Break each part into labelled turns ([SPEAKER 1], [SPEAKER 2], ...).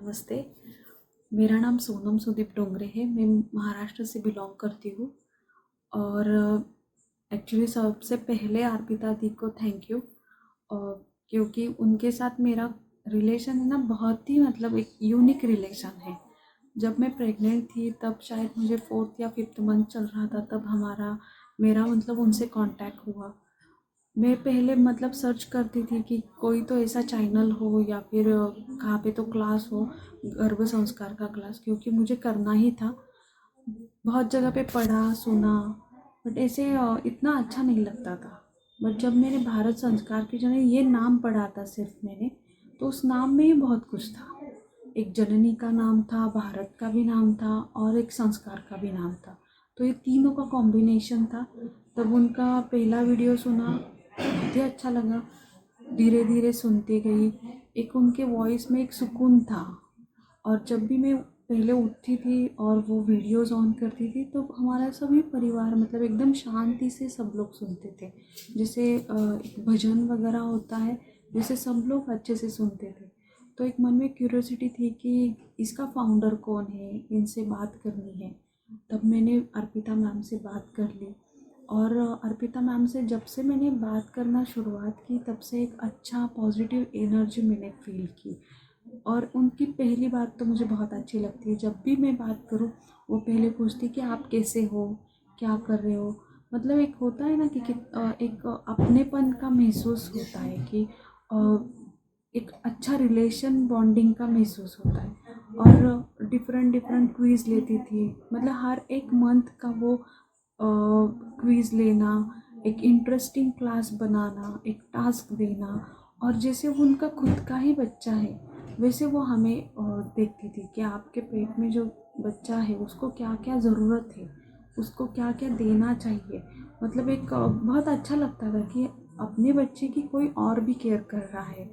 [SPEAKER 1] नमस्ते। मेरा नाम सोनम सुदीप डोंगरे है। मैं महाराष्ट्र से बिलोंग करती हूँ और एक्चुअली सबसे पहले अर्पिता दी को थैंक यू, क्योंकि उनके साथ मेरा रिलेशन है ना, बहुत ही मतलब एक यूनिक रिलेशन है। जब मैं प्रेग्नेंट थी तब शायद मुझे 4th या 5th मंथ चल रहा था, तब मेरा मतलब उनसे कांटेक्ट हुआ। मैं पहले मतलब सर्च करती थी कि कोई तो ऐसा चैनल हो या फिर कहाँ पे तो क्लास हो, गर्भ संस्कार का क्लास, क्योंकि मुझे करना ही था। बहुत जगह पे पढ़ा सुना, बट ऐसे इतना अच्छा नहीं लगता था। बट जब मैंने भारत संस्कार की जननी ये नाम पढ़ा था सिर्फ मैंने, तो उस नाम में ही बहुत कुछ था। एक जननी का नाम था, भारत का भी नाम था और एक संस्कार का भी नाम था। तो ये तीनों का कॉम्बिनेशन था। तब उनका पहला वीडियो सुना, बहुत ही अच्छा लगा। धीरे धीरे सुनती गई। एक उनके वॉइस में एक सुकून था। और जब भी मैं पहले उठती थी और वो वीडियोज़ ऑन करती थी तो हमारा सभी परिवार मतलब एकदम शांति से सब लोग सुनते थे। जैसे एक भजन वगैरह होता है, जैसे सब लोग अच्छे से सुनते थे। तो एक मन में क्यूरियोसिटी थी कि इसका फाउंडर कौन है, इनसे बात करनी है। तब मैंने अर्पिता मैम से बात कर ली। और अर्पिता मैम से जब से मैंने बात करना शुरुआत की तब से एक अच्छा पॉजिटिव एनर्जी मैंने फील की। और उनकी पहली बात तो मुझे बहुत अच्छी लगती है। जब भी मैं बात करूँ वो पहले पूछती कि आप कैसे हो, क्या कर रहे हो। मतलब एक होता है ना कि एक अपनेपन का महसूस होता है कि एक अच्छा रिलेशन बॉन्डिंग का महसूस होता है। और डिफरेंट डिफरेंट क्विज़ लेती थी, मतलब हर एक मंथ का वो क्विज़ लेना, एक इंटरेस्टिंग क्लास बनाना, एक टास्क देना। और जैसे वो उनका खुद का ही बच्चा है वैसे वो हमें देखती थी कि आपके पेट में जो बच्चा है उसको क्या क्या ज़रूरत है, उसको क्या क्या देना चाहिए। मतलब एक बहुत अच्छा लगता था कि अपने बच्चे की कोई और भी केयर कर रहा है।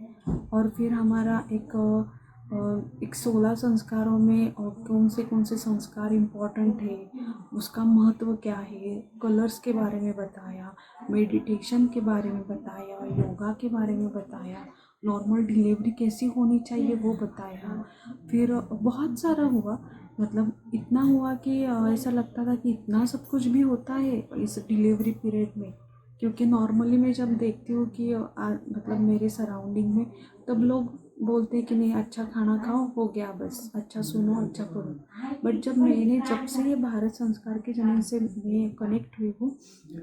[SPEAKER 1] और फिर हमारा एक 16 संस्कारों में कौन से संस्कार इम्पोर्टेंट है, उसका महत्व क्या है, कलर्स के बारे में बताया, मेडिटेशन के बारे में बताया, योगा के बारे में बताया, नॉर्मल डिलीवरी कैसी होनी चाहिए वो बताया। फिर बहुत सारा हुआ, मतलब इतना हुआ कि ऐसा लगता था कि इतना सब कुछ भी होता है इस डिलीवरी पीरियड में। क्योंकि नॉर्मली मैं जब देखती हूँ कि मतलब मेरे सराउंडिंग में तब लोग बोलते हैं कि नहीं, अच्छा खाना खाओ, हो गया बस, अच्छा सुनो, अच्छा करो। बट जब से ये भारत संस्कार के जन्म से मैं कनेक्ट हुई हूँ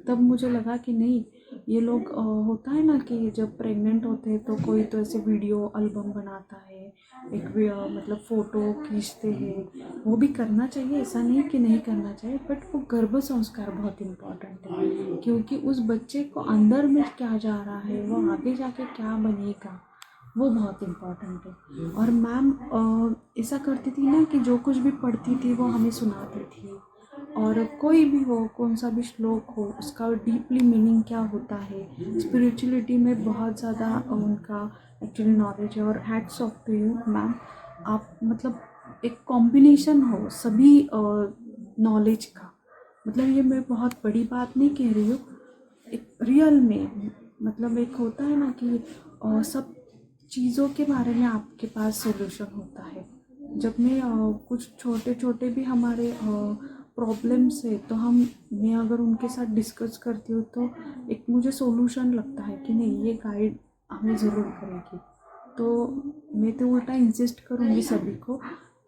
[SPEAKER 1] तब मुझे लगा कि नहीं, ये लोग होता है ना कि जब प्रेग्नेंट होते हैं तो कोई तो ऐसे वीडियो एल्बम बनाता है, एक मतलब फ़ोटो खींचते हैं। वो भी करना चाहिए, ऐसा नहीं कि नहीं करना चाहिए, बट वो गर्भ संस्कार बहुत इम्पोर्टेंट है। क्योंकि उस बच्चे को अंदर में क्या जा रहा है, वो आगे जाके क्या बनेगा, वो बहुत इम्पोर्टेंट है। और मैम ऐसा करती थी ना कि जो कुछ भी पढ़ती थी वो हमें सुनाती थी। और कोई भी हो, कौन सा भी श्लोक हो, उसका डीपली मीनिंग क्या होता है, स्पिरिचुअलिटी में बहुत ज़्यादा उनका एक्चुअली नॉलेज है। और hats off to you ma'am, आप मतलब एक कॉम्बिनेशन हो सभी नॉलेज का। मतलब ये मैं बहुत बड़ी बात नहीं कह रही हूँ, एक रियल में मतलब एक होता है ना कि सब चीज़ों के बारे में आपके पास सॉल्यूशन होता है। जब मैं कुछ छोटे छोटे भी हमारे प्रॉब्लम्स है तो मैं अगर उनके साथ डिस्कस करती हूँ तो एक मुझे सॉल्यूशन लगता है कि नहीं, ये गाइड हमें ज़रूर करेगी। तो मैं तो उल्टा इंसिस्ट करूँगी सभी को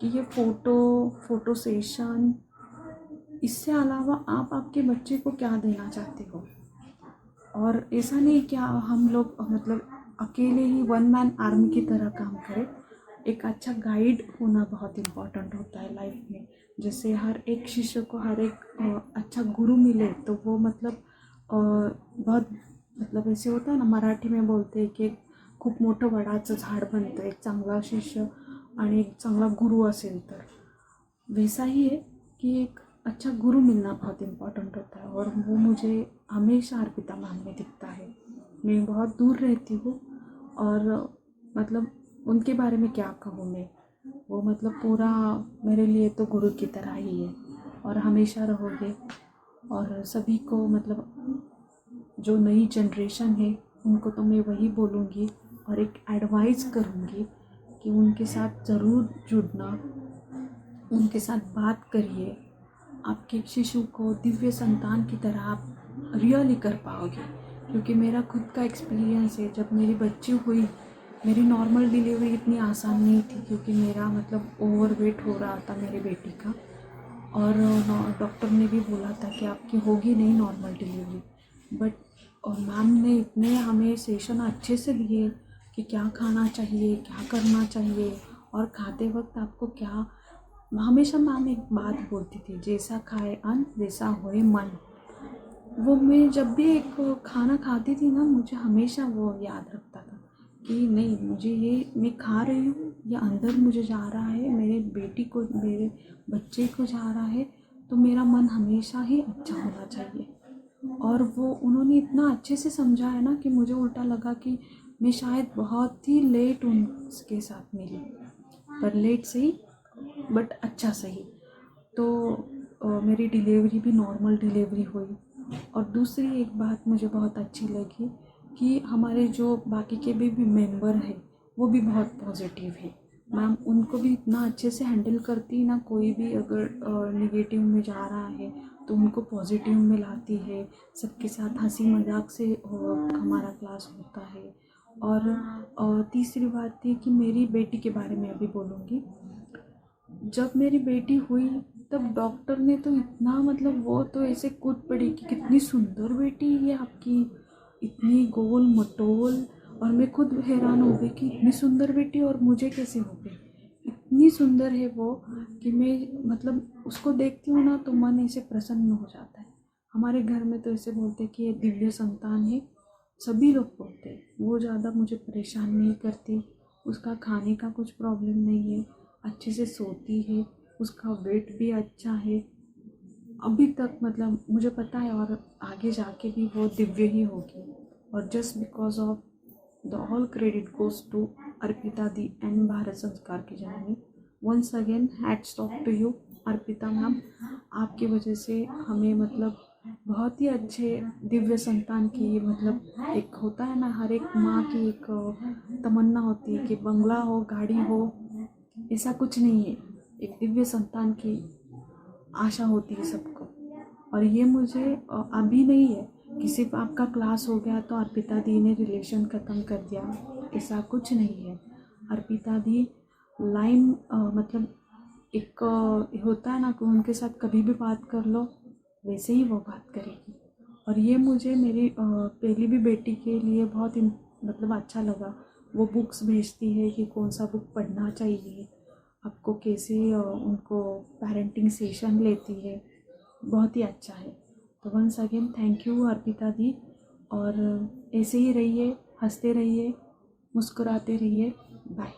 [SPEAKER 1] कि ये फ़ोटो सेशन, इससे अलावा आप आपके बच्चे को क्या देना चाहते हो। और ऐसा नहीं कि हम लोग मतलब अकेले ही वन मैन आर्मी की तरह काम करें। एक अच्छा गाइड होना बहुत इम्पोर्टेंट होता है लाइफ में। जैसे हर एक शिष्य को हर एक अच्छा गुरु मिले तो वो मतलब बहुत मतलब ऐसे होता है ना, मराठी में बोलते हैं कि खूप मोठं वडाचं झाड बनतं एक चांगला शिष्य आणि एक चांगला गुरु असेल तर। वैसा ही है कि एक अच्छा गुरु मिलना बहुत इम्पोर्टेंट होता है। और वो मुझे हमेशा अर्पिता मैम में दिखता है। मैं बहुत दूर रहती हूँ और मतलब उनके बारे में क्या कहूँ मैं, वो मतलब पूरा मेरे लिए तो गुरु की तरह ही है और हमेशा रहोगे। और सभी को मतलब जो नई जनरेशन है उनको तो मैं वही बोलूँगी और एक एडवाइस करूँगी कि उनके साथ ज़रूर जुड़ना, उनके साथ बात करिए। आपके शिशु को दिव्य संतान की तरह आप रियली कर पाओगे। क्योंकि मेरा खुद का एक्सपीरियंस है, जब मेरी बच्ची हुई, मेरी नॉर्मल डिलीवरी इतनी आसान नहीं थी, क्योंकि मेरा मतलब ओवरवेट हो रहा था मेरे बेटी का, और डॉक्टर ने भी बोला था कि आपकी होगी नहीं नॉर्मल डिलीवरी। बट मैम ने इतने हमें सेशन अच्छे से दिए कि क्या खाना चाहिए, क्या करना चाहिए, और खाते वक्त आपको क्या, हमेशा मैम एक बात बोलती थी, जैसा खाए अन्न वैसा होए मन। वो मैं जब भी एक खाना खाती थी ना, मुझे हमेशा वो याद रखता था कि नहीं, मुझे ये मैं खा रही हूँ, ये अंदर मुझे जा रहा है, मेरे बेटी को, मेरे बच्चे को जा रहा है, तो मेरा मन हमेशा ही अच्छा होना चाहिए। और वो उन्होंने इतना अच्छे से समझा है ना कि मुझे उल्टा लगा कि मैं शायद बहुत ही लेट उनके साथ मिली, पर लेट सही बट अच्छा सही। तो मेरी डिलीवरी भी नॉर्मल डिलीवरी हुई। और दूसरी एक बात मुझे बहुत अच्छी लगी कि हमारे जो बाकी के भी मेंबर हैं वो भी बहुत पॉजिटिव है। मैम उनको भी इतना अच्छे से हैंडल करती, ना कोई भी अगर निगेटिव में जा रहा है तो उनको पॉजिटिव में लाती है। सबके साथ हंसी मजाक से हमारा क्लास होता है। और तीसरी बात थी कि मेरी बेटी के बारे में अभी बोलूँगी। जब मेरी बेटी हुई तब डॉक्टर ने तो इतना, मतलब वो तो ऐसे कूद पड़ी कि कितनी सुंदर बेटी है आपकी, इतनी गोल मटोल। और मैं खुद हैरान हो गई कि इतनी सुंदर बेटी और मुझे कैसे हो गई। इतनी सुंदर है वो कि मैं मतलब उसको देखती हूँ ना तो मन ऐसे प्रसन्न हो जाता है। हमारे घर में तो ऐसे बोलते हैं कि ये दिव्य संतान है, सभी लोग बोलते हैं। वो ज़्यादा मुझे परेशान नहीं करती, उसका खाने का कुछ प्रॉब्लम नहीं है, अच्छे से सोती है, उसका वेट भी अच्छा है अभी तक, मतलब मुझे पता है, और आगे जाके भी वो दिव्य ही होगी। और just because of the all credit goes to Arpita di एंड भारत संस्कार की जननी। Once again hats off to you Arpita ma'am. आपकी वजह से हमें मतलब बहुत ही अच्छे दिव्य संतान की, मतलब एक होता है ना, हर एक माँ की एक तमन्ना होती है कि बंगला हो, गाड़ी हो, ऐसा कुछ नहीं है। एक दिव्य संतान की आशा होती है सबको। और ये मुझे अभी नहीं है कि सिर्फ आपका क्लास हो गया तो अर्पिता दी ने रिलेशन ख़त्म कर दिया, ऐसा कुछ नहीं है। अर्पिता दी लाइन मतलब एक होता है ना कि उनके साथ कभी भी बात कर लो वैसे ही वो बात करेगी। और ये मुझे मेरी पहली भी बेटी के लिए बहुत ही मतलब अच्छा लगा। वो बुक्स भेजती है कि कौन सा बुक पढ़ना चाहिए आपको, कैसे उनको पेरेंटिंग सेशन लेती है, बहुत ही अच्छा है। तो once again thank you Arpita di. और ऐसे ही रहिए, हंसते रहिए, मुस्कुराते रहिए। बाय।